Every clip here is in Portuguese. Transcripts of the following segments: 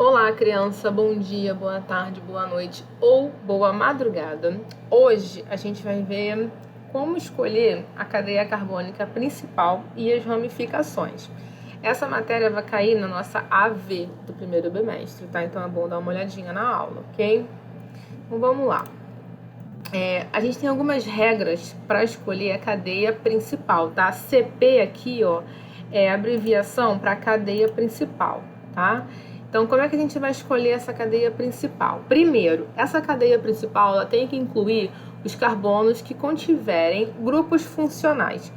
Olá, criança, bom dia, boa tarde, boa noite ou boa madrugada. Hoje a gente vai ver como escolher a cadeia carbônica principal e as ramificações. Essa matéria vai cair na nossa AV do primeiro bimestre, tá? Então é bom dar uma olhadinha na aula, ok? Então vamos lá. A gente tem algumas regras para escolher a cadeia principal, tá? CP aqui, ó, é a abreviação para cadeia principal, tá? Então, como é que a gente vai escolher essa cadeia principal? Primeiro, essa cadeia principal ela tem que incluir os carbonos que contiverem grupos funcionais.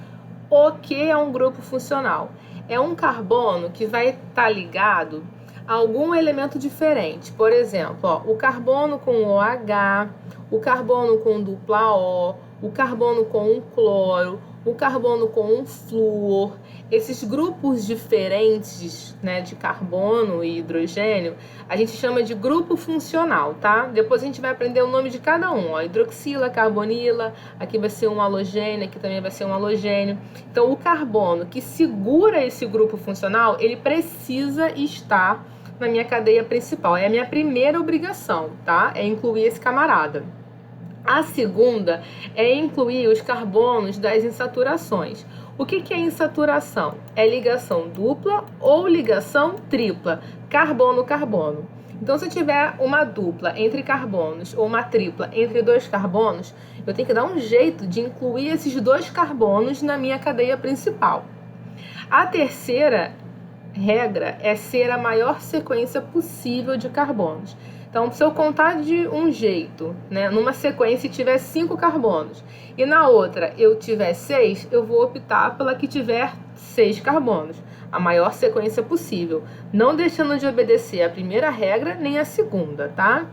O que é um grupo funcional? É um carbono que vai estar ligado a algum elemento diferente. Por exemplo, ó, o carbono com OH, o carbono com dupla O, o carbono com um cloro, o carbono com um flúor. Esses grupos diferentes, né, de carbono e hidrogênio, a gente chama de grupo funcional, tá? Depois a gente vai aprender o nome de cada um, ó, hidroxila, carbonila, aqui vai ser um halogênio, aqui também vai ser um halogênio. Então, o carbono que segura esse grupo funcional, ele precisa estar na minha cadeia principal. É a minha primeira obrigação, tá? É incluir esse camarada. A segunda é incluir os carbonos das insaturações. O que é insaturação? É ligação dupla ou ligação tripla, carbono-carbono. Então, se eu tiver uma dupla entre carbonos ou uma tripla entre dois carbonos, eu tenho que dar um jeito de incluir esses dois carbonos na minha cadeia principal. A terceira regra é ser a maior sequência possível de carbonos. Então, se eu contar de um jeito, né, numa sequência e tiver 5 carbonos, e na outra eu tiver 6, eu vou optar pela que tiver 6 carbonos, a maior sequência possível, não deixando de obedecer a primeira regra nem a segunda, tá?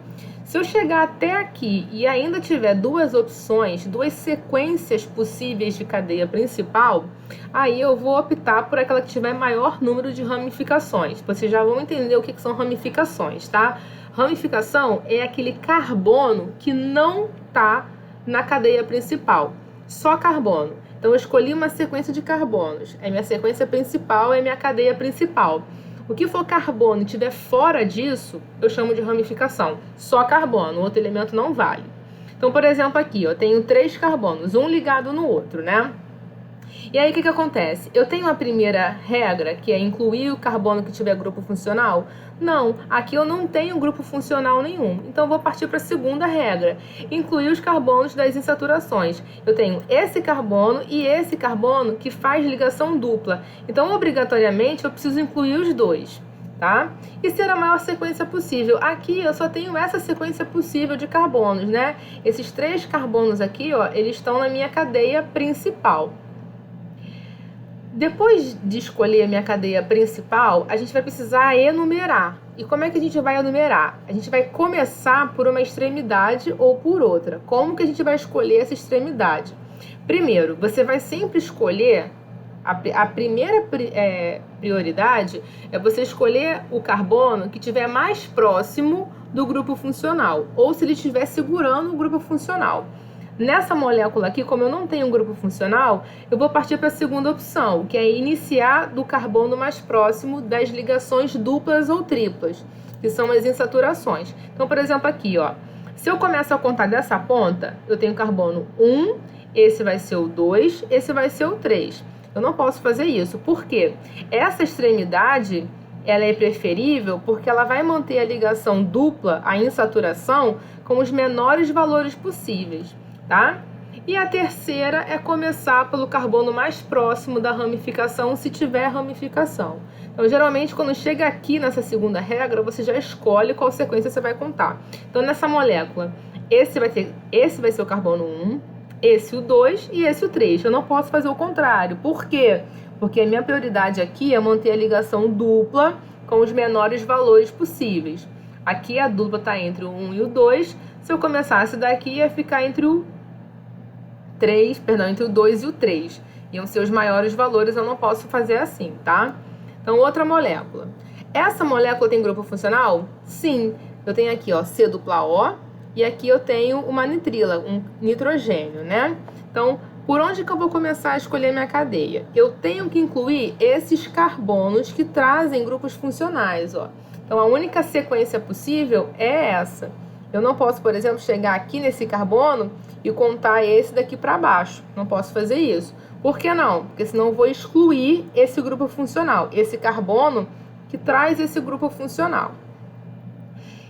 Se eu chegar até aqui e ainda tiver duas opções, duas sequências possíveis de cadeia principal, aí eu vou optar por aquela que tiver maior número de ramificações. Vocês já vão entender o que são ramificações, tá? Ramificação é aquele carbono que não está na cadeia principal, só carbono. Então eu escolhi uma sequência de carbonos, é minha sequência principal, é minha cadeia principal. O que for carbono e estiver fora disso, eu chamo de ramificação. Só carbono, outro elemento não vale. Então, por exemplo, aqui, eu tenho 3 carbonos, um ligado no outro, né? E aí, o que acontece? Eu tenho a primeira regra, que é incluir o carbono que tiver grupo funcional? Não, aqui eu não tenho grupo funcional nenhum. Então, eu vou partir para a segunda regra, incluir os carbonos das insaturações. Eu tenho esse carbono e esse carbono que faz ligação dupla. Então, obrigatoriamente, eu preciso incluir os dois, tá? E ser a maior sequência possível. Aqui, eu só tenho essa sequência possível de carbonos, né? Esses 3 carbonos aqui, ó, eles estão na minha cadeia principal. Depois de escolher a minha cadeia principal, a gente vai precisar enumerar. E como é que a gente vai enumerar? A gente vai começar por uma extremidade ou por outra. Como que a gente vai escolher essa extremidade? Primeiro, você vai sempre escolher, a primeira prioridade é você escolher o carbono que estiver mais próximo do grupo funcional, ou se ele estiver segurando o grupo funcional. Nessa molécula aqui, como eu não tenho um grupo funcional, eu vou partir para a segunda opção, que é iniciar do carbono mais próximo das ligações duplas ou triplas, que são as insaturações. Então, por exemplo, aqui, ó, se eu começo a contar dessa ponta, eu tenho carbono 1, esse vai ser o 2, esse vai ser o 3. Eu não posso fazer isso. Por quê? Essa extremidade, ela é preferível porque ela vai manter a ligação dupla, a insaturação, com os menores valores possíveis. Tá? E a terceira é começar pelo carbono mais próximo da ramificação, se tiver ramificação. Então, geralmente, quando chega aqui nessa segunda regra, você já escolhe qual sequência você vai contar. Então, nessa molécula, esse vai ser o carbono 1, esse o 2 e esse o 3. Eu não posso fazer o contrário. Por quê? Porque a minha prioridade aqui é manter a ligação dupla com os menores valores possíveis. Aqui a dupla está entre o 1 e o 2. Se eu começasse daqui, ia ficar entre o 2 e o 3. Iam ser os maiores valores, eu não posso fazer assim, tá? Então, outra molécula. Essa molécula tem grupo funcional? Sim. Eu tenho aqui, ó, C dupla O, e aqui eu tenho uma nitrila, um nitrogênio, né? Então, por onde que eu vou começar a escolher minha cadeia? Eu tenho que incluir esses carbonos que trazem grupos funcionais, ó. Então, a única sequência possível é essa. Eu não posso, por exemplo, chegar aqui nesse carbono e contar esse daqui para baixo. Não posso fazer isso. Por que não? Porque senão eu vou excluir esse grupo funcional, esse carbono que traz esse grupo funcional.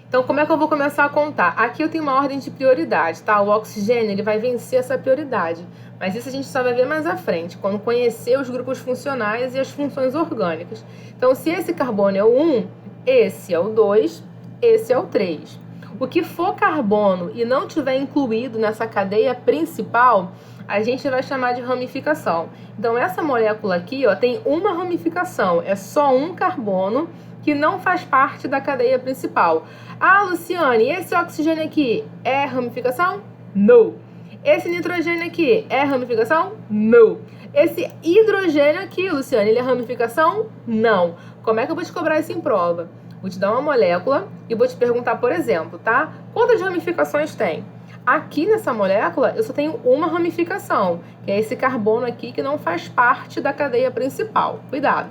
Então, como é que eu vou começar a contar? Aqui eu tenho uma ordem de prioridade, tá? O oxigênio, ele vai vencer essa prioridade. Mas isso a gente só vai ver mais à frente, quando conhecer os grupos funcionais e as funções orgânicas. Então, se esse carbono é o 1, esse é o 2, esse é o 3. O que for carbono e não tiver incluído nessa cadeia principal, a gente vai chamar de ramificação. Então, essa molécula aqui, ó, tem uma ramificação, é só um carbono que não faz parte da cadeia principal. Ah, Luciane, esse oxigênio aqui é ramificação? Não. Esse nitrogênio aqui é ramificação? Não. Esse hidrogênio aqui, Luciane, ele é ramificação? Não. Como é que eu vou te cobrar isso em prova? Vou te dar uma molécula e vou te perguntar, por exemplo, tá? Quantas ramificações tem? Aqui nessa molécula eu só tenho uma ramificação, que é esse carbono aqui que não faz parte da cadeia principal. Cuidado.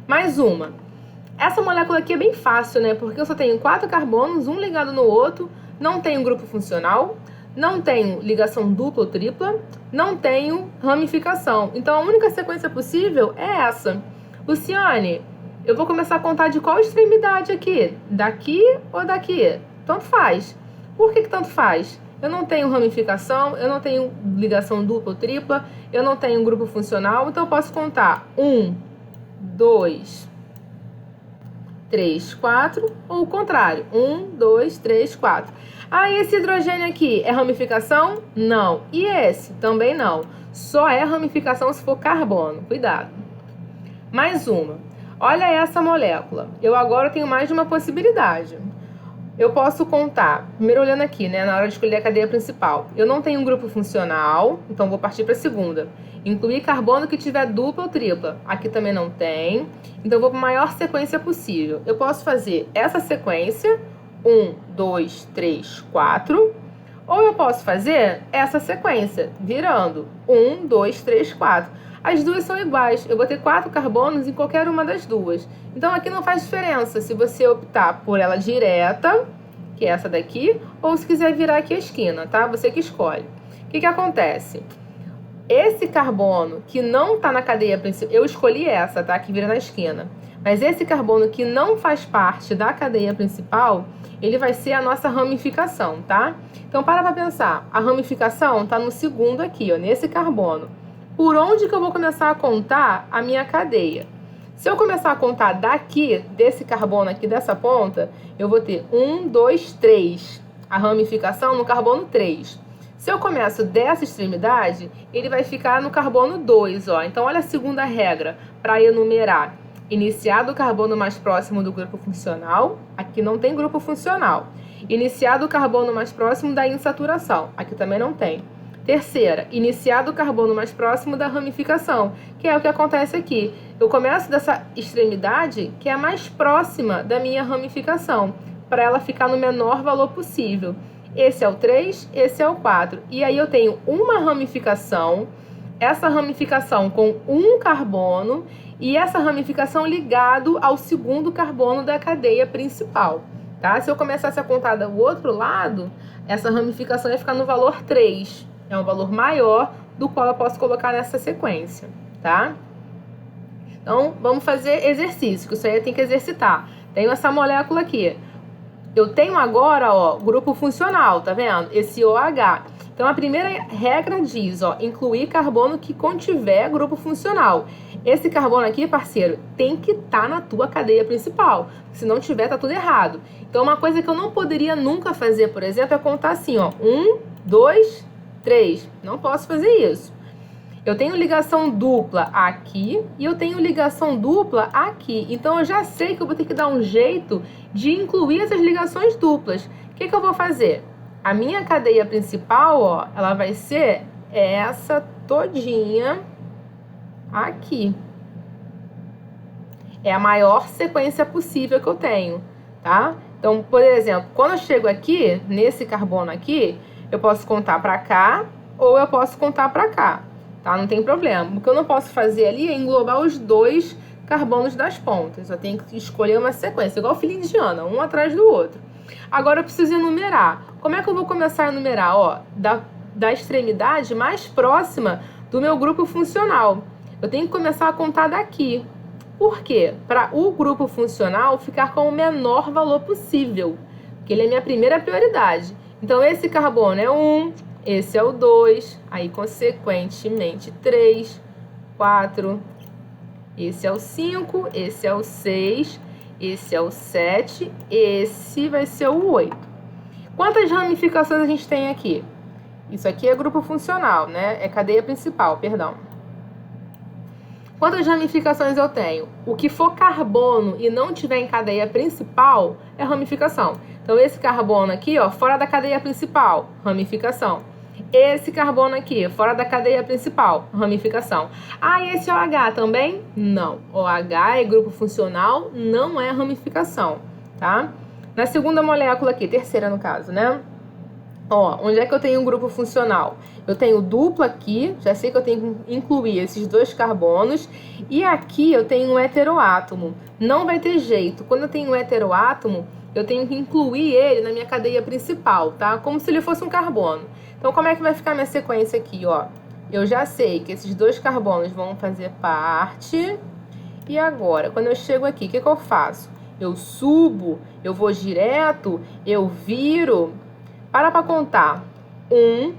Mais uma. Essa molécula aqui é bem fácil, né? Porque eu só tenho 4 carbonos, um ligado no outro, não tenho grupo funcional, não tenho ligação dupla ou tripla, não tenho ramificação. Então a única sequência possível é essa. Luciane, eu vou começar a contar de qual extremidade aqui? Daqui ou daqui? Tanto faz. Por que tanto faz? Eu não tenho ramificação, eu não tenho ligação dupla ou tripla, eu não tenho grupo funcional, então eu posso contar 1, 2, 3, 4, ou o contrário, 1, 2, 3, 4. Ah, e esse hidrogênio aqui é ramificação? Não. E esse? Também não. Só é ramificação se for carbono. Cuidado. Mais uma. Olha essa molécula. Eu agora tenho mais de uma possibilidade. Eu posso contar, primeiro olhando aqui, né, na hora de escolher a cadeia principal. Eu não tenho um grupo funcional, então vou partir para a segunda. Incluir carbono que tiver dupla ou tripla. Aqui também não tem. Então eu vou para a maior sequência possível. Eu posso fazer essa sequência, 1, 2, 3, 4. Ou eu posso fazer essa sequência, virando 1, 2, 3, 4. As duas são iguais. Eu vou ter 4 carbonos em qualquer uma das duas. Então aqui não faz diferença se você optar por ela direta, que é essa daqui, ou se quiser virar aqui a esquina, tá? Você que escolhe. O que acontece? Esse carbono que não está na cadeia principal, eu escolhi essa, tá? Que vira na esquina. Mas esse carbono que não faz parte da cadeia principal, ele vai ser a nossa ramificação, tá? Então, para pensar. A ramificação está no segundo aqui, ó, nesse carbono. Por onde que eu vou começar a contar a minha cadeia? Se eu começar a contar daqui, desse carbono aqui, dessa ponta, eu vou ter 1, 2, 3. A ramificação no carbono 3. Se eu começo dessa extremidade, ele vai ficar no carbono 2, ó. Então, olha a segunda regra para enumerar. Iniciar do carbono mais próximo do grupo funcional. Aqui não tem grupo funcional. Iniciar do carbono mais próximo da insaturação. Aqui também não tem. Terceira, iniciar do carbono mais próximo da ramificação, que é o que acontece aqui. Eu começo dessa extremidade que é mais próxima da minha ramificação, para ela ficar no menor valor possível. Esse é o 3, esse é o 4. E aí eu tenho uma ramificação, essa ramificação com um carbono e essa ramificação ligado ao segundo carbono da cadeia principal. Tá? Se eu começasse a contar do outro lado, essa ramificação ia ficar no valor 3. É um valor maior do qual eu posso colocar nessa sequência, tá? Então, vamos fazer exercício, que isso aí tem que exercitar. Tenho essa molécula aqui. Eu tenho agora, ó, grupo funcional, tá vendo? Esse OH. Então, a primeira regra diz, ó, incluir carbono que contiver grupo funcional. Esse carbono aqui, parceiro, tem que estar na tua cadeia principal. Se não tiver, tá tudo errado. Então, uma coisa que eu não poderia nunca fazer, por exemplo, é contar assim, ó, 1, 2, 3. Não posso fazer isso. Eu tenho ligação dupla aqui e eu tenho ligação dupla aqui. Então, eu já sei que eu vou ter que dar um jeito de incluir essas ligações duplas. O que eu vou fazer? A minha cadeia principal, ó, ela vai ser essa todinha aqui. É a maior sequência possível que eu tenho, tá? Então, por exemplo, quando eu chego aqui, nesse carbono aqui, eu posso contar para cá ou eu posso contar para cá, tá? Não tem problema. O que eu não posso fazer ali é englobar os dois carbonos das pontas. Eu tenho que escolher uma sequência, igual filha indiana, um atrás do outro. Agora eu preciso enumerar. Como é que eu vou começar a enumerar? Ó, da extremidade mais próxima do meu grupo funcional. Eu tenho que começar a contar daqui. Por quê? Para o grupo funcional ficar com o menor valor possível, porque ele é minha primeira prioridade. Então, esse carbono é 1, esse é o 2, aí, consequentemente, 3, 4, esse é o 5, esse é o 6, esse é o 7, esse vai ser o 8. Quantas ramificações a gente tem aqui? Isso aqui é grupo funcional, né? É cadeia principal, perdão. Quantas ramificações eu tenho? O que for carbono e não tiver em cadeia principal é ramificação. Então, esse carbono aqui, ó, fora da cadeia principal, ramificação. Esse carbono aqui, fora da cadeia principal, ramificação. Ah, e esse OH também? Não. OH é grupo funcional, não é ramificação, tá? Na segunda molécula aqui, terceira no caso, né? Ó, onde é que eu tenho um grupo funcional? Eu tenho duplo aqui, já sei que eu tenho que incluir esses dois carbonos. E aqui eu tenho um heteroátomo. Não vai ter jeito. Quando eu tenho um heteroátomo, eu tenho que incluir ele na minha cadeia principal, tá? Como se ele fosse um carbono. Então, como é que vai ficar minha sequência aqui, ó? Eu já sei que esses dois carbonos vão fazer parte. E agora, quando eu chego aqui, o que eu faço? Eu subo, eu vou direto, eu viro... Para contar. 1,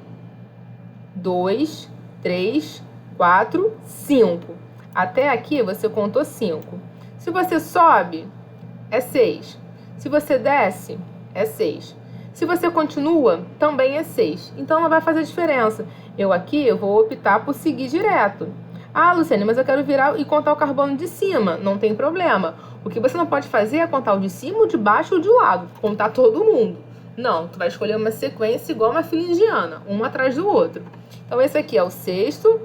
2, 3, 4, 5. Até aqui você contou 5. Se você sobe, é 6. Se você desce, é 6. Se você continua, também é 6. Então não vai fazer diferença. Eu vou optar por seguir direto. Ah, Luciane, mas eu quero virar e contar o carbono de cima. Não tem problema. O que você não pode fazer é contar o de cima, o de baixo ou o de lado. Contar todo mundo. Não, tu vai escolher uma sequência igual uma filha indiana, um atrás do outro. Então, esse aqui é o sexto,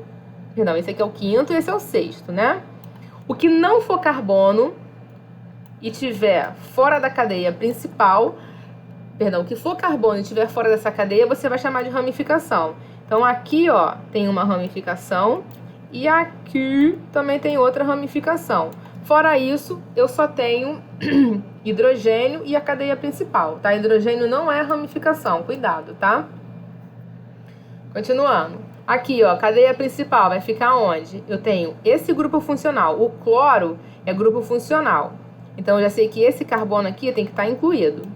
perdão, esse aqui é o quinto e esse é o sexto, né? O que não for carbono e tiver fora da cadeia principal, perdão, o que for carbono e tiver fora dessa cadeia, você vai chamar de ramificação. Então, aqui, ó, tem uma ramificação e aqui também tem outra ramificação. Fora isso, eu só tenho hidrogênio e a cadeia principal, tá? Hidrogênio não é ramificação, cuidado, tá? Continuando. Aqui, ó, cadeia principal vai ficar onde? Eu tenho esse grupo funcional. O cloro é grupo funcional. Então, eu já sei que esse carbono aqui tem que estar incluído.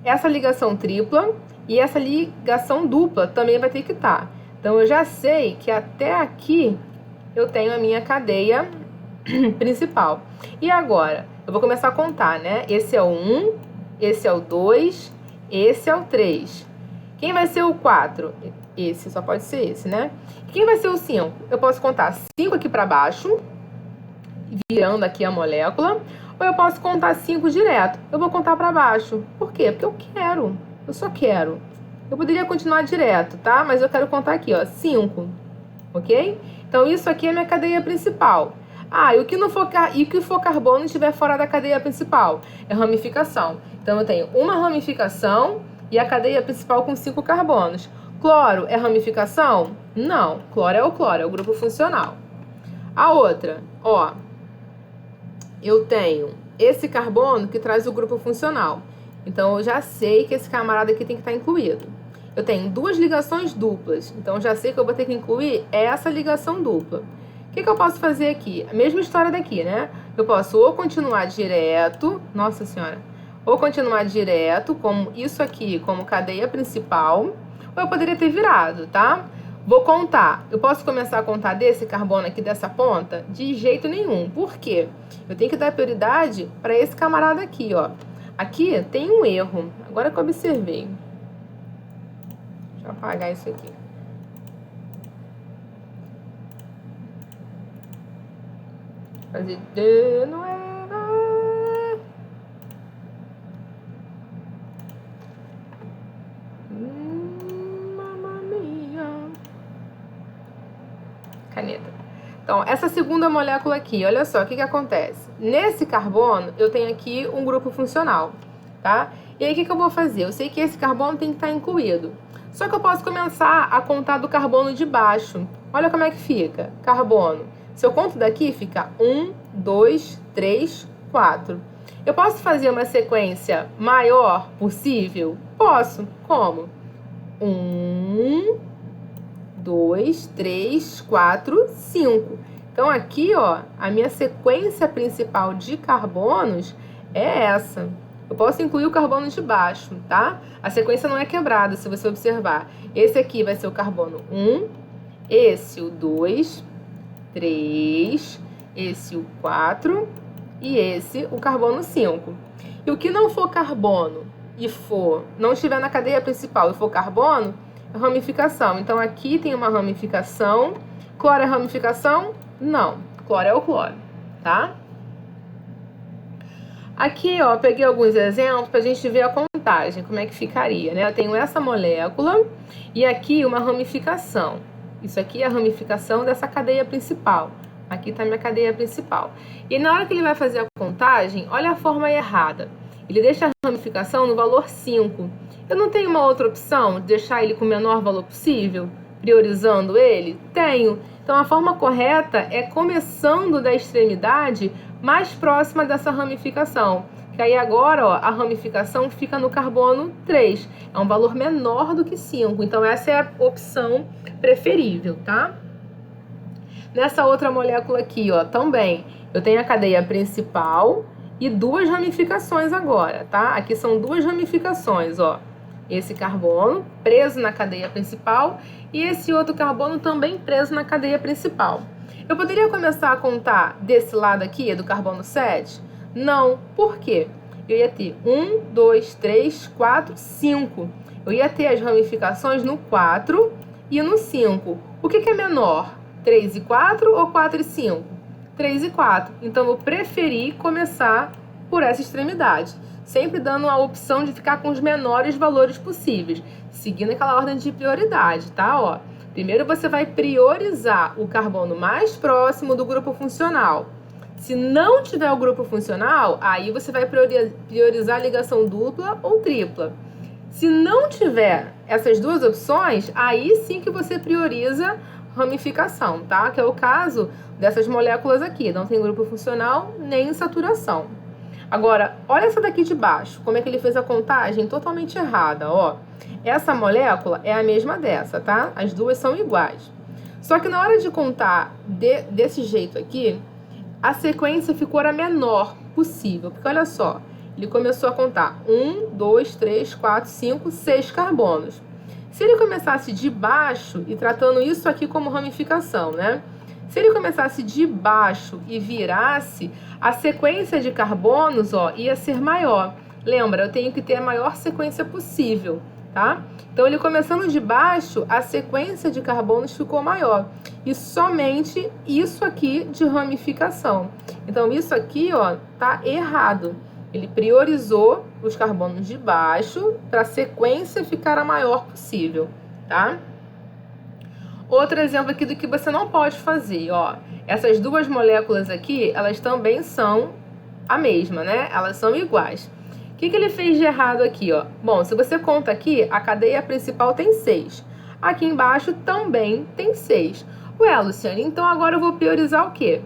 Essa ligação tripla e essa ligação dupla também vai ter que estar. Então, eu já sei que até aqui eu tenho a minha cadeia principal. E agora, eu vou começar a contar, né? Esse é o 1, esse é o 2, esse é o 3. Quem vai ser o 4? Esse, só pode ser esse, né? Quem vai ser o 5? Eu posso contar 5 aqui para baixo, virando aqui a molécula, ou eu posso contar 5 direto. Eu vou contar para baixo. Por quê? Porque eu quero. Eu só quero. Eu poderia continuar direto, tá? Mas eu quero contar aqui, ó, 5. Ok? Então, isso aqui é minha cadeia principal. Ah, e o que for carbono e estiver fora da cadeia principal? É ramificação. Então, eu tenho uma ramificação e a cadeia principal com 5 carbonos. Cloro é ramificação? Não. Cloro é o grupo funcional. A outra, ó, eu tenho esse carbono que traz o grupo funcional. Então, eu já sei que esse camarada aqui tem que estar incluído. Eu tenho duas ligações duplas. Então, já sei que eu vou ter que incluir essa ligação dupla. O que eu posso fazer aqui? A mesma história daqui, né? Eu posso ou continuar direto, nossa senhora, ou continuar direto, como isso aqui, como cadeia principal, ou eu poderia ter virado, tá? Vou contar. Eu posso começar a contar desse carbono aqui, dessa ponta? De jeito nenhum. Por quê? Eu tenho que dar prioridade para esse camarada aqui, ó. Aqui tem um erro. Agora que eu observei. Deixa eu apagar isso aqui. Fazer de novo. Mamma mia. Caneta. Então, essa segunda molécula aqui, olha só, o que acontece? Nesse carbono, eu tenho aqui um grupo funcional, tá? E aí, o que eu vou fazer? Eu sei que esse carbono tem que estar incluído. Só que eu posso começar a contar do carbono de baixo. Olha como é que fica. Carbono. Se eu conto daqui, fica 1, 2, 3, 4. Eu posso fazer uma sequência maior possível? Posso. Como? 1, 2, 3, 4, 5. Então, aqui, ó, a minha sequência principal de carbonos é essa. Eu posso incluir o carbono de baixo, tá? A sequência não é quebrada, se você observar. Esse aqui vai ser o carbono 1, esse o 2, 3, esse o 4 e esse o carbono 5. E o que não for carbono e não estiver na cadeia principal e for carbono, é ramificação. Então, aqui tem uma ramificação. Cloro é ramificação? Não. Cloro é o cloro, tá? Aqui, ó, peguei alguns exemplos para a gente ver a contagem, como é que ficaria, né? Eu tenho essa molécula e aqui uma ramificação. Isso aqui é a ramificação dessa cadeia principal. Aqui está a minha cadeia principal. E na hora que ele vai fazer a contagem, olha a forma errada. Ele deixa a ramificação no valor 5. Eu não tenho uma outra opção de deixar ele com o menor valor possível, priorizando ele? Tenho. Então, a forma correta é começando da extremidade mais próxima dessa ramificação. Que aí agora, ó, a ramificação fica no carbono 3. É um valor menor do que 5. Então, essa é a opção preferível, tá? Nessa outra molécula aqui, ó, também, eu tenho a cadeia principal e duas ramificações agora, tá? Aqui são duas ramificações, ó. Esse carbono preso na cadeia principal e esse outro carbono também preso na cadeia principal. Eu poderia começar a contar desse lado aqui, do carbono 7? Não. Por quê? Eu ia ter 1, 2, 3, 4, 5. Eu ia ter as ramificações no 4 e no 5. O que é menor? 3 e 4 ou 4 e 5? 3 e 4. Então, eu preferi começar por essa extremidade, sempre dando a opção de ficar com os menores valores possíveis, seguindo aquela ordem de prioridade, tá? Ó, primeiro você vai priorizar o carbono mais próximo do grupo funcional. Se não tiver o grupo funcional, aí você vai priorizar a ligação dupla ou tripla. Se não tiver essas duas opções, aí sim que você prioriza ramificação, tá? Que é o caso dessas moléculas aqui, não tem grupo funcional nem saturação. Agora, olha essa daqui de baixo, como é que ele fez a contagem totalmente errada, ó. Essa molécula é a mesma dessa, tá? As duas são iguais. Só que na hora de contar desse jeito aqui, a sequência ficou a menor possível, porque olha só, ele começou a contar 1, 2, 3, 4, 5, 6 carbonos. Se ele começasse de baixo e tratando isso aqui como ramificação, né? Se ele começasse de baixo e virasse, a sequência de carbonos, ó, ia ser maior. Lembra, eu tenho que ter a maior sequência possível, tá? Então, ele começando de baixo, a sequência de carbonos ficou maior. E somente isso aqui de ramificação. Então, isso aqui, ó, tá errado. Ele priorizou os carbonos de baixo para a sequência ficar a maior possível, tá? Outro exemplo aqui do que você não pode fazer, ó. Essas duas moléculas aqui, elas também são a mesma, né? Elas são iguais. O que ele fez de errado aqui, ó? Bom, se você conta aqui, a cadeia principal tem 6. Aqui embaixo também tem 6. Ué, Luciane, então agora eu vou priorizar o quê?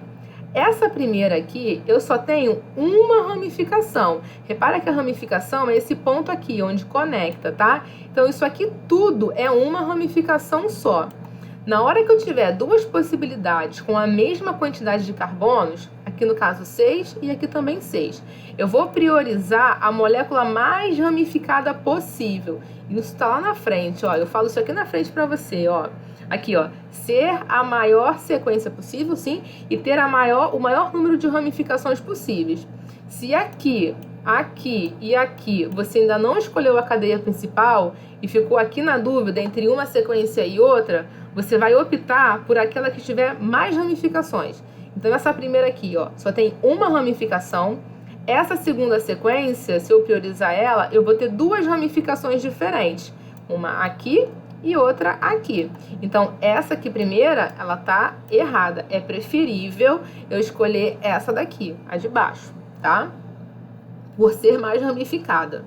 Essa primeira aqui, eu só tenho uma ramificação. Repara que a ramificação é esse ponto aqui, onde conecta, tá? Então, isso aqui tudo é uma ramificação só. Na hora que eu tiver duas possibilidades com a mesma quantidade de carbonos, aqui no caso 6 e aqui também 6, eu vou priorizar a molécula mais ramificada possível. Isso está lá na frente, ó. Eu falo isso aqui na frente para você, ó. Aqui, ó, ser a maior sequência possível, sim, e ter o maior número de ramificações possíveis. Se aqui, aqui e aqui você ainda não escolheu a cadeia principal e ficou aqui na dúvida entre uma sequência e outra, você vai optar por aquela que tiver mais ramificações. Então, essa primeira aqui, ó, só tem uma ramificação. Essa segunda sequência, se eu priorizar ela, eu vou ter duas ramificações diferentes. Uma aqui e outra aqui. Então, essa aqui primeira, ela tá errada. É preferível eu escolher essa daqui, a de baixo, tá? Por ser mais ramificada.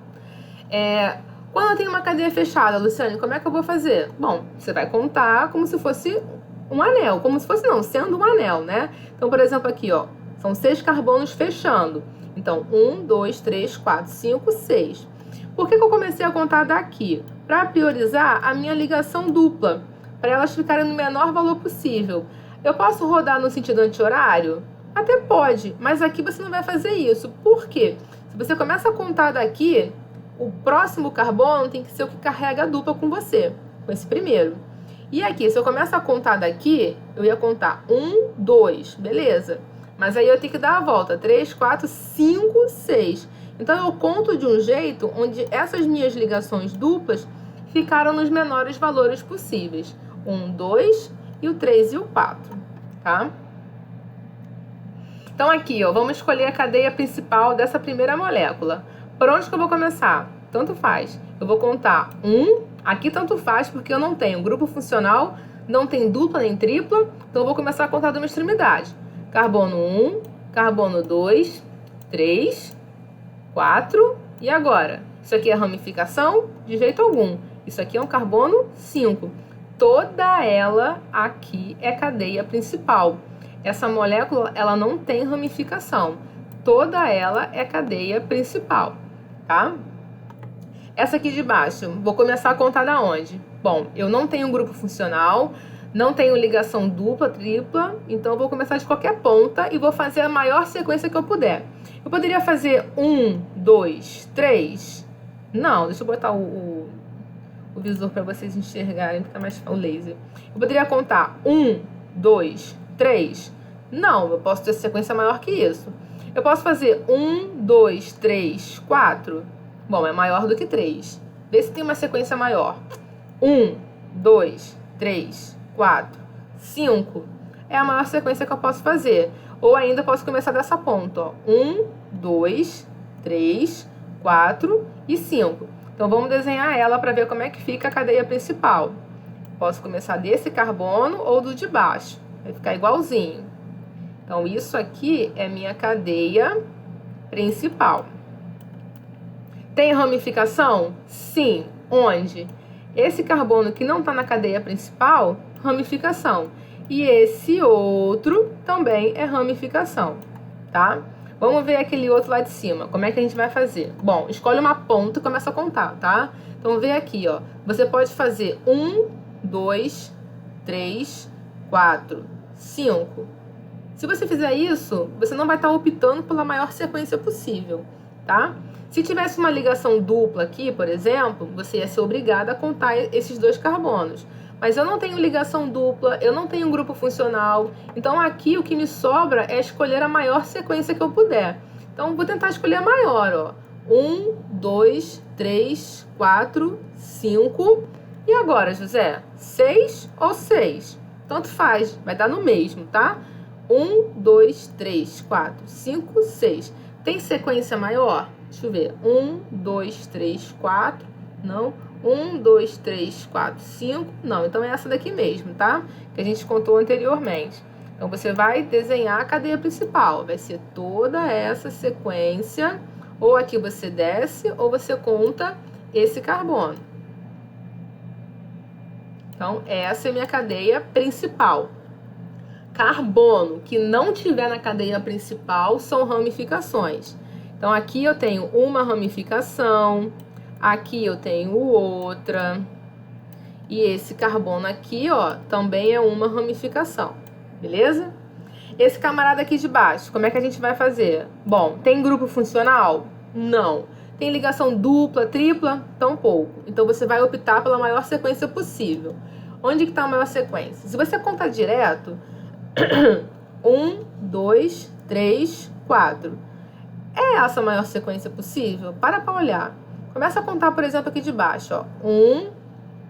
Quando eu tenho uma cadeia fechada, Luciane, como é que eu vou fazer? Bom, você vai contar como se fosse um anel. Como se fosse, não, sendo um anel, né? Então, por exemplo, aqui, ó. São 6 carbonos fechando. Então, 1, 2, 3, 4, 5, 6. Por que eu comecei a contar daqui? Para priorizar a minha ligação dupla, para elas ficarem no menor valor possível. Eu posso rodar no sentido anti-horário? Até pode, mas aqui você não vai fazer isso. Por quê? Se você começa a contar daqui, o próximo carbono tem que ser o que carrega a dupla com você, com esse primeiro. E aqui, se eu começar a contar daqui, eu ia contar 1, 2, beleza. Mas aí eu tenho que dar a volta, 3, 4, 5, 6. Então eu conto de um jeito onde essas minhas ligações duplas ficaram nos menores valores possíveis. 1, 2 e o 3 e o 4, tá? Então aqui, ó, vamos escolher a cadeia principal dessa primeira molécula. Por onde que eu vou começar? Tanto faz. Eu vou contar 1, aqui tanto faz porque eu não tenho grupo funcional, não tem dupla nem tripla, então eu vou começar a contar de uma extremidade. Carbono 1, carbono 2, 3, 4, e agora? Isso aqui é ramificação? De jeito algum. Isso aqui é um carbono 5. Toda ela aqui é cadeia principal. Essa molécula, ela não tem ramificação. Toda ela é cadeia principal, tá? Essa aqui de baixo, vou começar a contar da onde? Bom, eu não tenho grupo funcional, não tenho ligação dupla, tripla, então eu vou começar de qualquer ponta e vou fazer a maior sequência que eu puder. Eu poderia fazer 1, 2, 3? Não, deixa eu botar o visor para vocês enxergarem, fica mais o laser. Eu poderia contar 1, 2, 3? Não, eu posso ter sequência maior que isso. Eu posso fazer 1, 2, 3, 4? Bom, é maior do que 3. Vê se tem uma sequência maior. 1, 2, 3, 4, 5. É a maior sequência que eu posso fazer. Ou ainda posso começar dessa ponta, ó. 1, 2, 3, 4 e 5. Então, vamos desenhar ela para ver como é que fica a cadeia principal. Posso começar desse carbono ou do de baixo. Vai ficar igualzinho. Então, isso aqui é minha cadeia principal. Tem ramificação? Sim. Onde? Esse carbono que não está na cadeia principal, ramificação. E esse outro também é ramificação, tá? Vamos ver aquele outro lá de cima. Como é que a gente vai fazer? Bom, escolhe uma ponta e começa a contar, tá? Então, vê aqui, ó. Você pode fazer 1, 2, 3, 4, 5. Se você fizer isso, você não vai estar optando pela maior sequência possível, tá? Se tivesse uma ligação dupla aqui, por exemplo, você ia ser obrigada a contar esses 2 carbonos. Mas eu não tenho ligação dupla, eu não tenho grupo funcional. Então aqui o que me sobra é escolher a maior sequência que eu puder. Então vou tentar escolher a maior, ó. 1, 2, 3, 4, 5. E agora, José? 6 ou 6? Tanto faz, vai dar no mesmo, tá? 1, 2, 3, 4, 5, 6. Tem sequência maior? Deixa eu ver. 1, 2, 3, 4. Não. 1, 2, 3, 4, 5. Não, então é essa daqui mesmo, tá? Que a gente contou anteriormente. Então, você vai desenhar a cadeia principal. Vai ser toda essa sequência. Ou aqui você desce, ou você conta esse carbono. Então, essa é minha cadeia principal. Carbono que não tiver na cadeia principal são ramificações. Então, aqui eu tenho uma ramificação, aqui eu tenho outra, e esse carbono aqui, ó, também é uma ramificação, beleza? Esse camarada aqui de baixo, como é que a gente vai fazer? Bom, tem grupo funcional? Não. Tem ligação dupla, tripla? Tampouco. Então, você vai optar pela maior sequência possível. Onde que está a maior sequência? Se você contar direto, 1, 2, 3, 4. É essa a maior sequência possível? Para olhar. Começa a contar, por exemplo, aqui de baixo, ó. 1,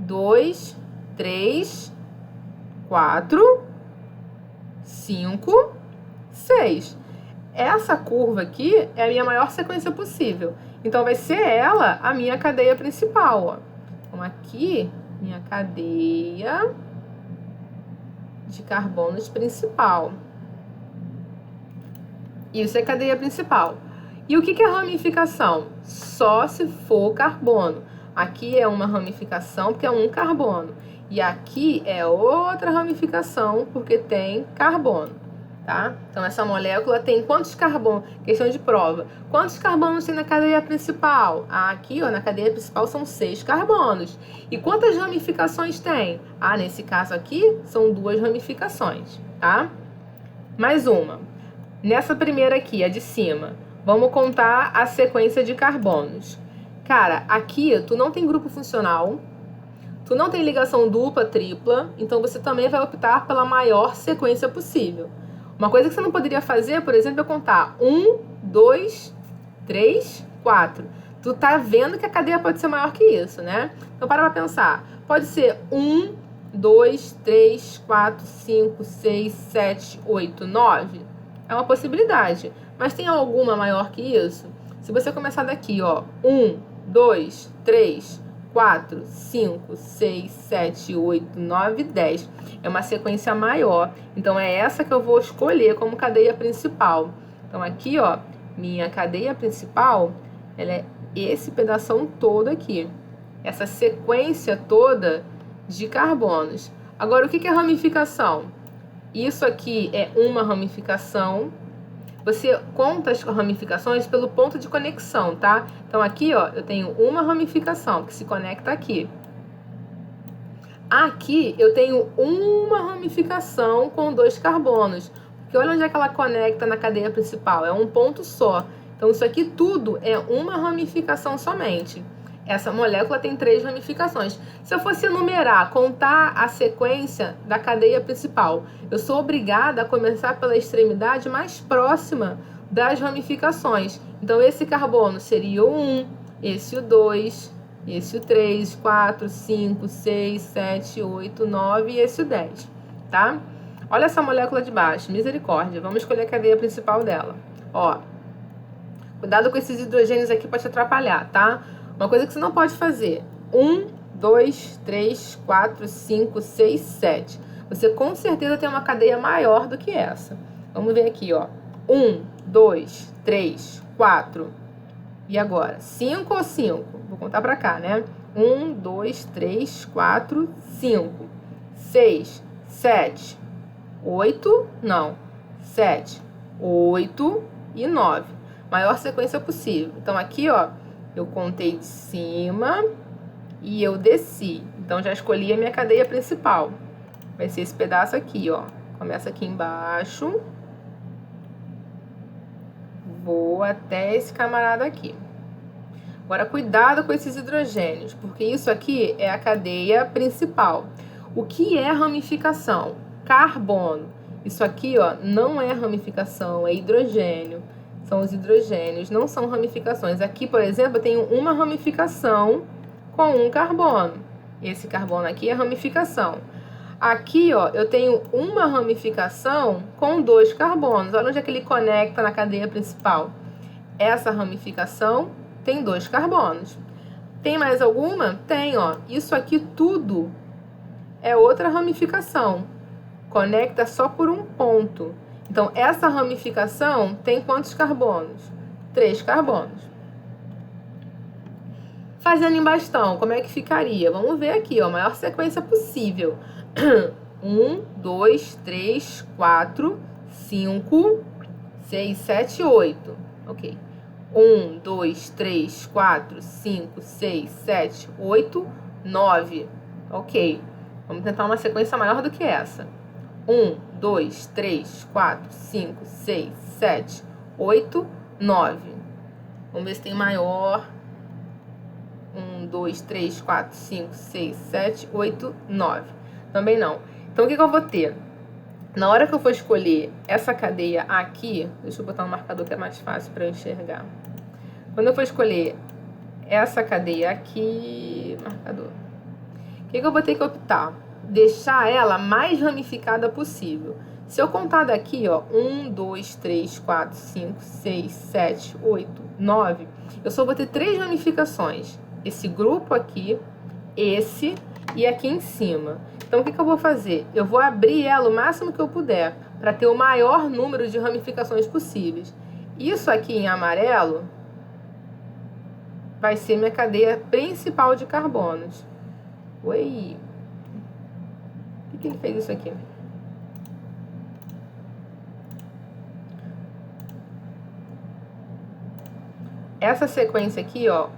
2, 3, 4, 5, 6. Essa curva aqui é a minha maior sequência possível. Então, vai ser ela a minha cadeia principal, ó. Então, aqui, minha cadeia de carbonos principal. Isso é cadeia principal. E o que é ramificação? Só se for carbono. Aqui é uma ramificação porque é um carbono. E aqui é outra ramificação porque tem carbono. tá? Então, essa molécula tem quantos carbonos? Questão de prova. Quantos carbonos tem na cadeia principal? Aqui, ó, na cadeia principal são 6 carbonos. E quantas ramificações tem? Nesse caso aqui, são 2 ramificações, tá? Mais uma. Nessa primeira aqui, a de cima, vamos contar a sequência de carbonos. Cara, aqui tu não tem grupo funcional, tu não tem ligação dupla, tripla, então você também vai optar pela maior sequência possível. Uma coisa que você não poderia fazer, por exemplo, é contar 1, 2, 3, 4. Tu tá vendo que a cadeia pode ser maior que isso, né? Então para pra pensar. Pode ser 1, 2, 3, 4, 5, 6, 7, 8, 9. É uma possibilidade. Mas tem alguma maior que isso? Se você começar daqui, ó. 1, 2, 3, 4, 5, 6, 7, 8, 9, 10. É uma sequência maior. Então, é essa que eu vou escolher como cadeia principal. Então, aqui, ó, minha cadeia principal, ela é esse pedação todo aqui. Essa sequência toda de carbonos. Agora, o que é ramificação? Isso aqui é uma ramificação. Você conta as ramificações pelo ponto de conexão, tá? Então, aqui, ó, eu tenho uma ramificação que se conecta aqui. Aqui, eu tenho uma ramificação com 2 carbonos. Porque olha onde é que ela conecta na cadeia principal. É um ponto só. Então, isso aqui tudo é uma ramificação somente. Essa molécula tem 3 ramificações. Se eu fosse enumerar, contar a sequência da cadeia principal, eu sou obrigada a começar pela extremidade mais próxima das ramificações. Então, esse carbono seria o 1, esse o 2, esse o 3, 4, 5, 6, 7, 8, 9 e esse o 10, tá? Olha essa molécula de baixo, misericórdia. Vamos escolher a cadeia principal dela. Ó, cuidado com esses hidrogênios aqui para te atrapalhar, tá? Uma coisa que você não pode fazer. 1, 2, 3, 4, 5, 6, 7. Você com certeza tem uma cadeia maior do que essa. Vamos ver aqui, ó. 1, 2, 3, 4. E agora? 5 ou 5? Vou contar pra cá, né? 1, 2, 3, 4, 5. 6, 7, 8, não. 7, 8 e 9. Maior sequência possível. Então, aqui, ó, eu contei de cima e eu desci. Então, já escolhi a minha cadeia principal. Vai ser esse pedaço aqui, ó. Começa aqui embaixo. Vou até esse camarada aqui. Agora, cuidado com esses hidrogênios, porque isso aqui é a cadeia principal. O que é ramificação? Carbono. Isso aqui, ó, não é ramificação, é hidrogênio. São os hidrogênios, não são ramificações. Aqui, por exemplo, eu tenho uma ramificação com um carbono. Esse carbono aqui é ramificação. Aqui, ó, eu tenho uma ramificação com 2 carbonos. Olha onde é que ele conecta na cadeia principal. Essa ramificação tem 2 carbonos. Tem mais alguma? Tem, ó. Isso aqui tudo é outra ramificação. Conecta só por um ponto. Então, essa ramificação tem quantos carbonos? 3 carbonos. Fazendo em bastão, como é que ficaria? Vamos ver aqui, ó, a maior sequência possível. 1, 2, 3, 4, 5, 6, 7, 8. Ok. 1, 2, 3, 4, 5, 6, 7, 8, 9. Ok. Vamos tentar uma sequência maior do que essa. 1, 2, 3, 4, 5, 6, 7, 8, 9. Vamos ver se tem maior. 1, 2, 3, 4, 5, 6, 7, 8, 9. Também não. Então, o que eu vou ter? Na hora que eu for escolher essa cadeia aqui, deixa eu botar um marcador que é mais fácil para eu enxergar. Quando eu for escolher essa cadeia aqui, marcador, o que eu vou ter que optar? Deixar ela mais ramificada possível. Se eu contar daqui, ó, 1, 2, 3, 4, 5, 6, 7, 8, 9, eu só vou ter 3 ramificações. Esse grupo aqui, esse e aqui em cima. Então, o que eu vou fazer? Eu vou abrir ela o máximo que eu puder, para ter o maior número de ramificações possíveis. Isso aqui em amarelo vai ser minha cadeia principal de carbonos. Oi! Por que ele fez isso aqui? essa sequência aqui, ó,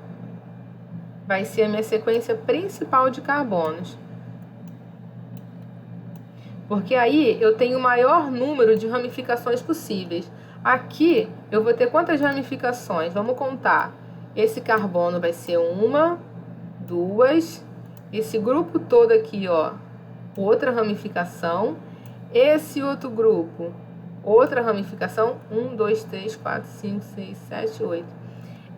vai ser a minha sequência principal de carbonos. Porque aí eu tenho o maior número de ramificações possíveis. Aqui eu vou ter quantas ramificações? Vamos contar. Esse carbono vai ser 1, 2. Esse grupo todo aqui, ó, outra ramificação. Esse outro grupo, outra ramificação. 1, 2, 3, 4, 5, 6, 7, 8.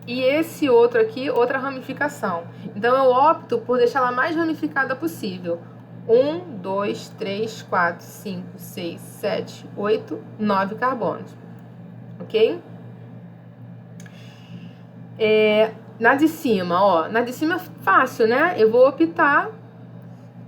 E esse outro aqui, outra ramificação. Então eu opto por deixar ela mais ramificada possível. 1, 2, 3, 4, 5, 6, 7, 8, 9 carbonos. Ok? Na de cima, ó. Na de cima é fácil, né? Eu vou optar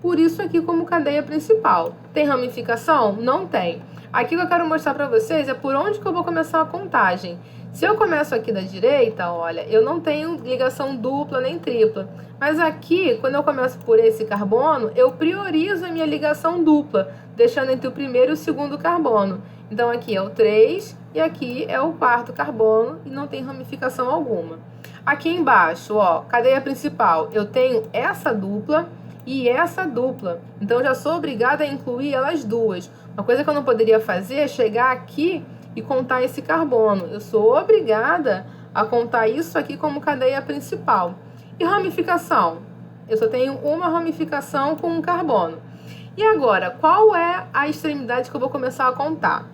por isso aqui como cadeia principal. Tem ramificação? Não tem. Aqui o que eu quero mostrar para vocês é por onde que eu vou começar a contagem. Se eu começo aqui da direita, olha, eu não tenho ligação dupla nem tripla. Mas aqui, quando eu começo por esse carbono, eu priorizo a minha ligação dupla, deixando entre o primeiro e o segundo carbono. Então aqui é o 3 e aqui é o quarto carbono e não tem ramificação alguma. Aqui embaixo, ó, cadeia principal, eu tenho essa dupla e essa dupla. Então eu já sou obrigada a incluir elas duas. Uma coisa que eu não poderia fazer é chegar aqui e contar esse carbono. Eu sou obrigada a contar isso aqui como cadeia principal. E ramificação? Eu só tenho uma ramificação com um carbono. E agora, qual é a extremidade que eu vou começar a contar?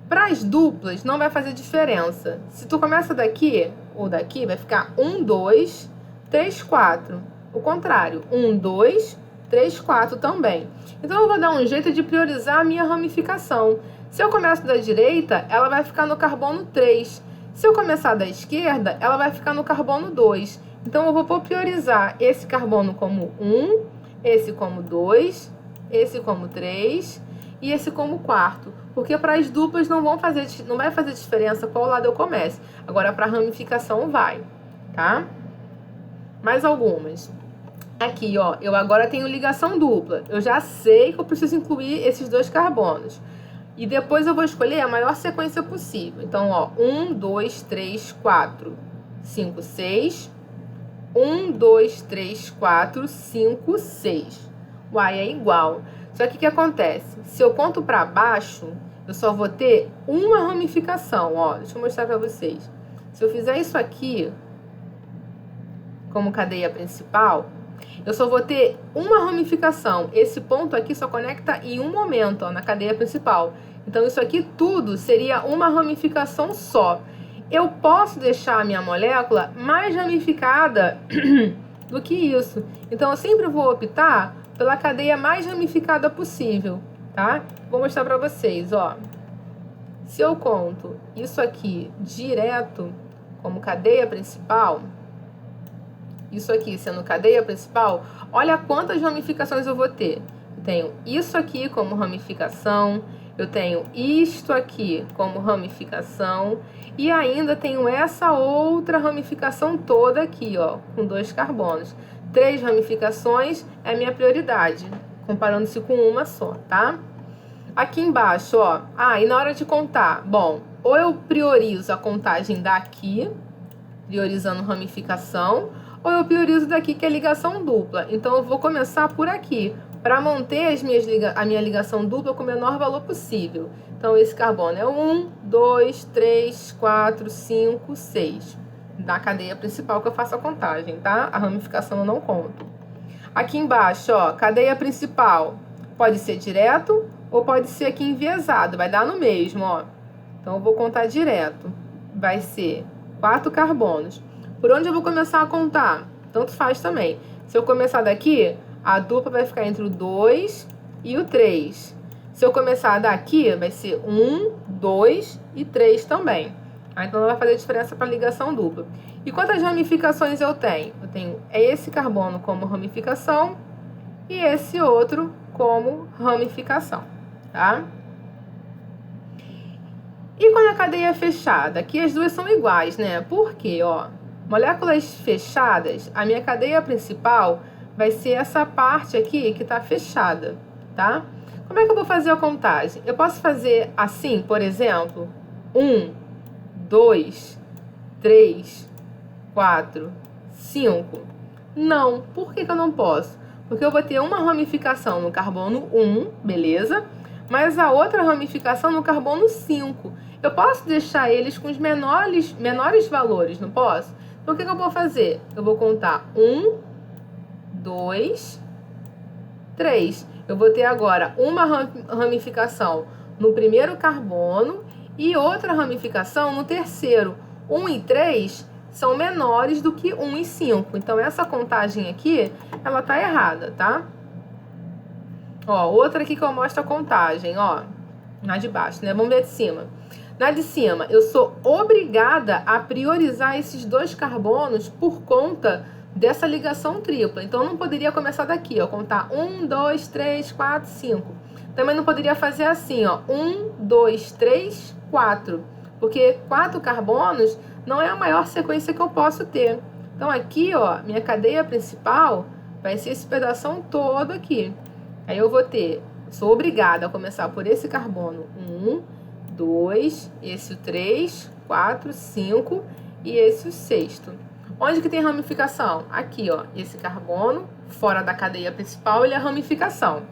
Para as duplas, não vai fazer diferença. Se tu começa daqui ou daqui, vai ficar 1, 2, 3, 4. O contrário, 1, 2, 3, 4 também. Então, eu vou dar um jeito de priorizar a minha ramificação. Se eu começo da direita, ela vai ficar no carbono 3. Se eu começar da esquerda, ela vai ficar no carbono 2. Então, eu vou priorizar esse carbono como 1, esse como 2, esse como 3 e esse como quarto. Porque para as duplas não vai fazer diferença qual lado eu comece. Agora, para a ramificação vai, tá? Mais algumas. Aqui, ó, eu agora tenho ligação dupla. Eu já sei que eu preciso incluir esses dois carbonos. E depois eu vou escolher a maior sequência possível. Então, ó, 1, 2, 3, 4, 5, 6. 1, 2, 3, 4, 5, 6. Uai, é igual. Só que o que acontece? Se eu conto para baixo, eu só vou ter uma ramificação. Ó, deixa eu mostrar para vocês. Se eu fizer isso aqui como cadeia principal, eu só vou ter uma ramificação. Esse ponto aqui só conecta em um momento, ó, na cadeia principal. Então, isso aqui tudo seria uma ramificação só. Eu posso deixar a minha molécula mais ramificada do que isso. Então, eu sempre vou optar pela cadeia mais ramificada possível, tá? Vou mostrar para vocês, ó. Se eu conto isso aqui direto como cadeia principal, isso aqui sendo cadeia principal, olha quantas ramificações eu vou ter. Eu tenho isso aqui como ramificação, eu tenho isto aqui como ramificação e ainda tenho essa outra ramificação toda aqui, ó, com 2 carbonos. 3 ramificações é a minha prioridade, comparando-se com uma só, tá? Aqui embaixo, ó, e na hora de contar, bom, ou eu priorizo a contagem daqui, priorizando ramificação, ou eu priorizo daqui, que é ligação dupla. Então, eu vou começar por aqui, para manter a minha ligação dupla com o menor valor possível. Então, esse carbono é 1, 2, 3, 4, 5, 6. Da cadeia principal que eu faço a contagem, tá? A ramificação eu não conto. Aqui embaixo, ó, cadeia principal. Pode ser direto ou pode ser aqui enviesado. Vai dar no mesmo, ó. Então, eu vou contar direto. Vai ser 4 carbonos. Por onde eu vou começar a contar? Tanto faz também. Se eu começar daqui, a dupla vai ficar entre o 2 e o 3. Se eu começar daqui, vai ser 1, 2 e 3 também. Então, não vai fazer diferença para ligação dupla. E quantas ramificações eu tenho? Eu tenho esse carbono como ramificação e esse outro como ramificação, tá? E quando a cadeia é fechada? Aqui as duas são iguais, né? Por quê? Ó, moléculas fechadas, a minha cadeia principal vai ser essa parte aqui que está fechada, tá? Como é que eu vou fazer a contagem? Eu posso fazer assim, por exemplo, 1, 2, 3, 4, 5. Não. Por que eu não posso? Porque eu vou ter uma ramificação no carbono 1, beleza? Mas a outra ramificação no carbono 5. Eu posso deixar eles com os menores valores, não posso? Então, o que eu vou fazer? Eu vou contar 1, 2, 3. Eu vou ter agora uma ramificação no primeiro carbono e outra ramificação no terceiro. 1 e 3 são menores do que 1 e 5. Então, essa contagem aqui, ela tá errada, tá? Ó, outra aqui que eu mostro a contagem, ó. Na de baixo, né? Vamos ver de cima. Na de cima, eu sou obrigada a priorizar esses dois carbonos por conta dessa ligação tripla. Então, eu não poderia começar daqui, ó. Contar 1, 2, 3, 4, 5. Também não poderia fazer assim, ó. 1, 2, 3, 4. Porque 4 carbonos não é a maior sequência que eu posso ter. Então, aqui, ó, minha cadeia principal vai ser esse pedação todo aqui. Aí eu vou ter, sou obrigada a começar por esse carbono 1, 2, esse o 3, 4, 5 e esse o sexto. Onde que tem ramificação? Aqui, ó, esse carbono, fora da cadeia principal, ele é ramificação.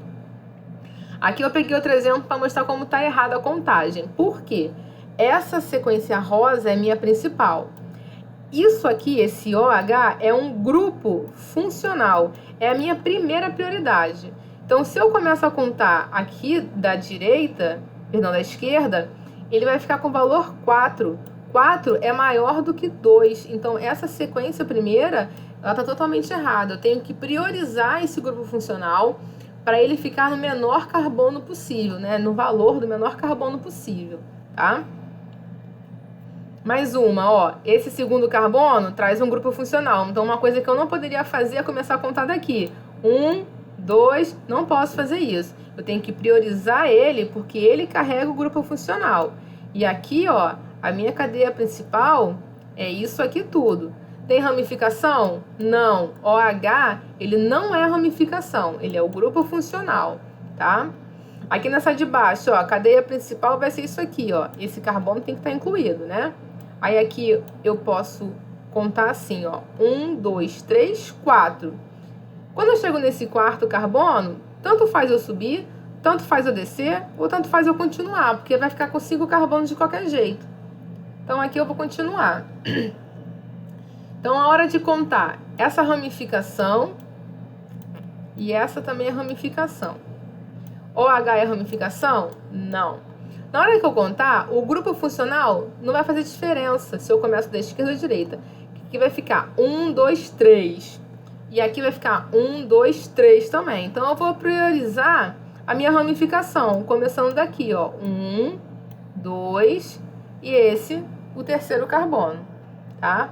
Aqui eu peguei outro exemplo para mostrar como está errada a contagem. Por quê? Essa sequência rosa é minha principal. Isso aqui, esse OH, é um grupo funcional. É a minha primeira prioridade. Então, se eu começo a contar aqui da direita, perdão, da esquerda, ele vai ficar com o valor 4. 4 é maior do que 2. Então, essa sequência primeira, ela está totalmente errada. Eu tenho que priorizar esse grupo funcional para ele ficar no menor carbono possível, né? No valor do menor carbono possível, tá? Mais uma, ó. Esse segundo carbono traz um grupo funcional. Então, uma coisa que eu não poderia fazer é começar a contar daqui. 1, 2, não posso fazer isso. Eu tenho que priorizar ele porque ele carrega o grupo funcional. E aqui, ó, a minha cadeia principal é isso aqui tudo. Tem ramificação? Não. OH, ele não é ramificação, ele é o grupo funcional, tá? Aqui nessa de baixo, ó, a cadeia principal vai ser isso aqui, ó. Esse carbono tem que estar incluído, né? Aí aqui eu posso contar assim, ó. 1, 2, 3, 4. Quando eu chego nesse quarto carbono, tanto faz eu subir, tanto faz eu descer, ou tanto faz eu continuar, porque vai ficar com 5 carbonos de qualquer jeito. Então, aqui eu vou continuar. Então, a hora de contar essa ramificação e essa também é ramificação. OH é ramificação? Não. Na hora que eu contar, o grupo funcional não vai fazer diferença se eu começo da esquerda ou da direita. Aqui vai ficar 1, 2, 3. E aqui vai ficar 1, 2, 3 também. Então, eu vou priorizar a minha ramificação, começando daqui, ó. 1, 2 e esse, o terceiro carbono, tá?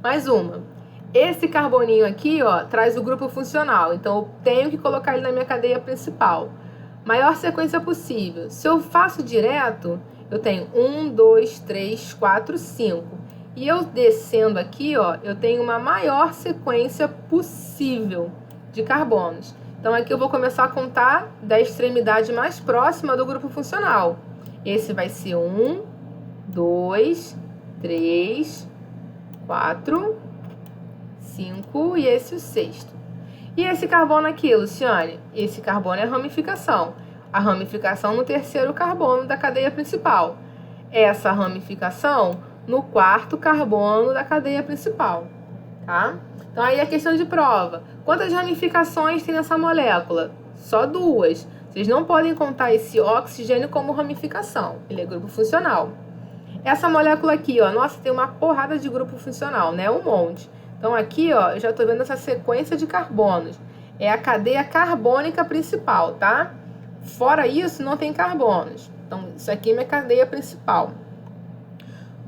Mais uma. Esse carboninho aqui, ó, traz o grupo funcional. Então, eu tenho que colocar ele na minha cadeia principal. Maior sequência possível. Se eu faço direto, eu tenho 1, 2, 3, 4, 5. E eu descendo aqui, ó, eu tenho uma maior sequência possível de carbonos. Então, aqui eu vou começar a contar da extremidade mais próxima do grupo funcional. Esse vai ser 1, 2, 3, 4, 5 e esse o sexto. E esse carbono aqui, Luciane? Esse carbono é a ramificação. A ramificação no terceiro carbono da cadeia principal. Essa ramificação no quarto carbono da cadeia principal, tá? Então, aí é questão de prova. Quantas ramificações tem nessa molécula? Só 2. Vocês não podem contar esse oxigênio como ramificação. Ele é grupo funcional. Essa molécula aqui, ó, nossa, tem uma porrada de grupo funcional, né? Um monte. Então, aqui, ó, eu já tô vendo essa sequência de carbonos. É a cadeia carbônica principal, tá? Fora isso, não tem carbonos. Então, isso aqui é minha cadeia principal.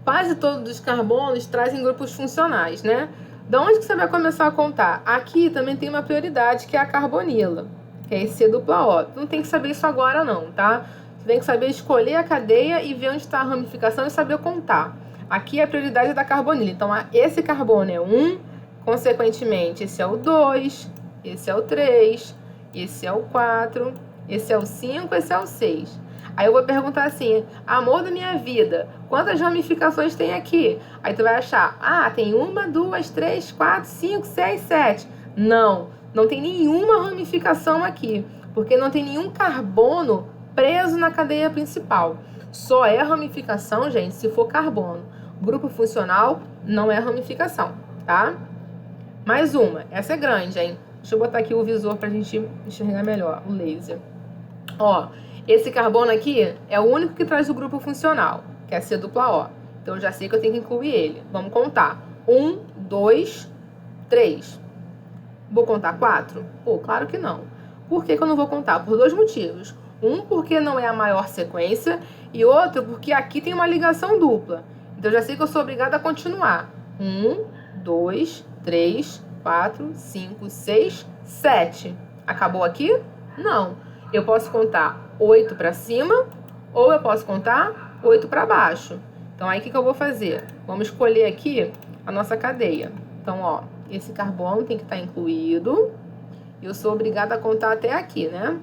Quase todos os carbonos trazem grupos funcionais, né? Da onde que você vai começar a contar? Aqui também tem uma prioridade, que é a carbonila, que é esse C dupla O. Não tem que saber isso agora não, tá? Você tem que saber escolher a cadeia e ver onde está a ramificação e saber contar. Aqui é a prioridade da carbonila. Então, esse carbono é 1, consequentemente, esse é o 2, esse é o 3, esse é o 4, esse é o 5, esse é o 6. Aí eu vou perguntar assim, amor da minha vida, quantas ramificações tem aqui? Aí tu vai achar, tem 1, 2, 3, 4, 5, 6, 7. Não, não tem nenhuma ramificação aqui, porque não tem nenhum carbono preso na cadeia principal. Só é ramificação, gente, se for carbono. Grupo funcional não é ramificação, tá? Mais uma, essa é grande, hein? Deixa eu botar aqui o visor pra gente enxergar melhor, o laser. Ó, esse carbono aqui é o único que traz o grupo funcional, que é C dupla O. Então eu já sei que eu tenho que incluir ele. Vamos contar. 1, 2, 3. Vou contar 4? Pô, claro que não. Por que eu não vou contar? Por 2 motivos. Um, porque não é a maior sequência, e outro, porque aqui tem uma ligação dupla. Então eu já sei que eu sou obrigada a continuar. 1, 2, 3, 4, 5, 6, 7. Acabou aqui? Não. Eu posso contar 8 para cima ou eu posso contar 8 para baixo. Então aí o que eu vou fazer? Vamos escolher aqui a nossa cadeia. Então, ó, esse carbono tem que estar incluído. E eu sou obrigada a contar até aqui, né?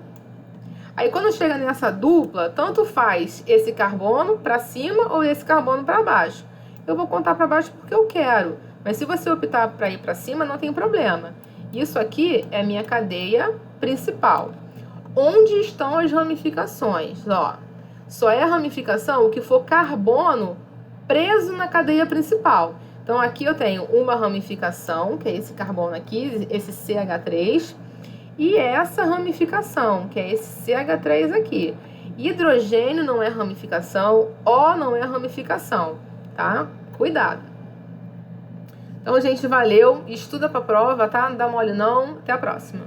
Aí quando chega nessa dupla, tanto faz esse carbono para cima ou esse carbono para baixo. Eu vou contar para baixo porque eu quero. Mas se você optar para ir para cima, não tem problema. Isso aqui é a minha cadeia principal. Onde estão as ramificações? Ó, só é ramificação o que for carbono preso na cadeia principal. Então aqui eu tenho uma ramificação, que é esse carbono aqui, esse CH3, e essa ramificação, que é esse CH3 aqui. Hidrogênio não é ramificação, O não é ramificação, tá? Cuidado. Então, gente, valeu. Estuda pra prova, tá? Não dá mole não. Até a próxima.